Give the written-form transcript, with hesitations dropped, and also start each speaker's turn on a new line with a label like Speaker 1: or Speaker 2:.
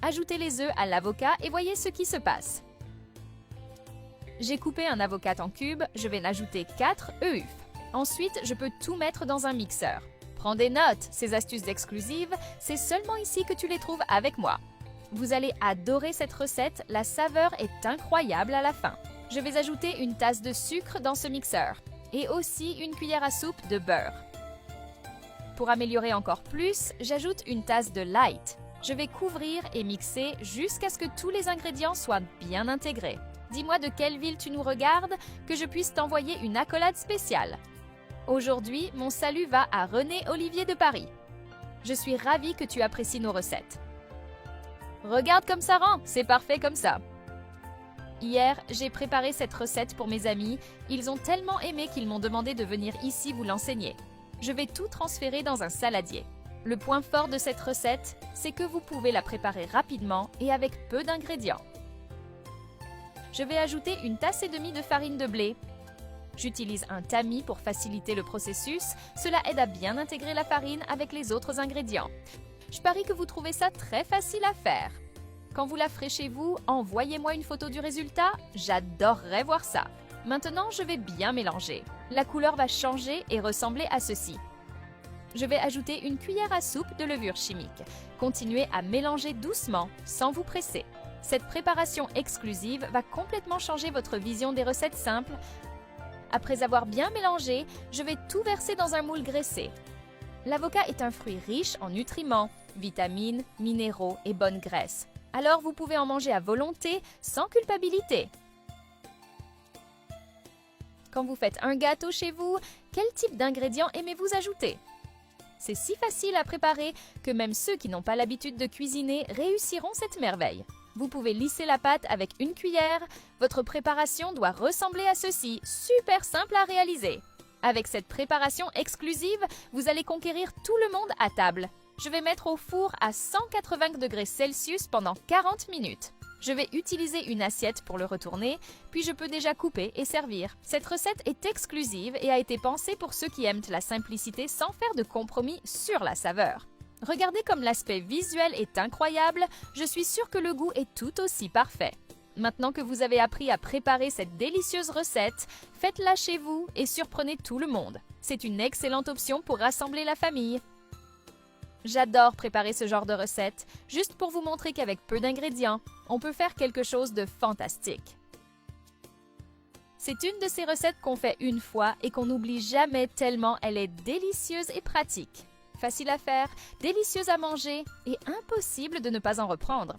Speaker 1: Ajoutez les œufs à l'avocat et voyez ce qui se passe. J'ai coupé un avocat en cubes, je vais ajouter 4 œufs. Ensuite, je peux tout mettre dans un mixeur. Prends des notes, ces astuces exclusives, c'est seulement ici que tu les trouves avec moi. Vous allez adorer cette recette, la saveur est incroyable à la fin. Je vais ajouter une tasse de sucre dans ce mixeur et aussi une cuillère à soupe de beurre. Pour améliorer encore plus, j'ajoute une tasse de light. Je vais couvrir et mixer jusqu'à ce que tous les ingrédients soient bien intégrés. Dis-moi de quelle ville tu nous regardes, que je puisse t'envoyer une accolade spéciale. Aujourd'hui, mon salut va à René Olivier de Paris. Je suis ravie que tu apprécies nos recettes. Regarde comme ça rend, c'est parfait comme ça. Hier, j'ai préparé cette recette pour mes amis. Ils ont tellement aimé qu'ils m'ont demandé de venir ici vous l'enseigner. Je vais tout transférer dans un saladier. Le point fort de cette recette, c'est que vous pouvez la préparer rapidement et avec peu d'ingrédients. Je vais ajouter une tasse et demie de farine de blé. J'utilise un tamis pour faciliter le processus. Cela aide à bien intégrer la farine avec les autres ingrédients. Je parie que vous trouvez ça très facile à faire. Quand vous la ferez chez vous, envoyez-moi une photo du résultat. J'adorerais voir ça. Maintenant, je vais bien mélanger. La couleur va changer et ressembler à ceci. Je vais ajouter une cuillère à soupe de levure chimique. Continuez à mélanger doucement, sans vous presser. Cette préparation exclusive va complètement changer votre vision des recettes simples. Après avoir bien mélangé, je vais tout verser dans un moule graissé. L'avocat est un fruit riche en nutriments, vitamines, minéraux et bonne graisse. Alors vous pouvez en manger à volonté, sans culpabilité. Quand vous faites un gâteau chez vous, quel type d'ingrédients aimez-vous ajouter? C'est si facile à préparer que même ceux qui n'ont pas l'habitude de cuisiner réussiront cette merveille. Vous pouvez lisser la pâte avec une cuillère. Votre préparation doit ressembler à ceci, super simple à réaliser. Avec cette préparation exclusive, vous allez conquérir tout le monde à table. Je vais mettre au four à 180 degrés Celsius pendant 40 minutes. Je vais utiliser une assiette pour le retourner, puis je peux déjà couper et servir. Cette recette est exclusive et a été pensée pour ceux qui aiment la simplicité sans faire de compromis sur la saveur. Regardez comme l'aspect visuel est incroyable, je suis sûre que le goût est tout aussi parfait. Maintenant que vous avez appris à préparer cette délicieuse recette, faites-la chez vous et surprenez tout le monde. C'est une excellente option pour rassembler la famille. J'adore préparer ce genre de recette, juste pour vous montrer qu'avec peu d'ingrédients, on peut faire quelque chose de fantastique. C'est une de ces recettes qu'on fait une fois et qu'on n'oublie jamais tellement elle est délicieuse et pratique. Facile à faire, délicieuse à manger et impossible de ne pas en reprendre.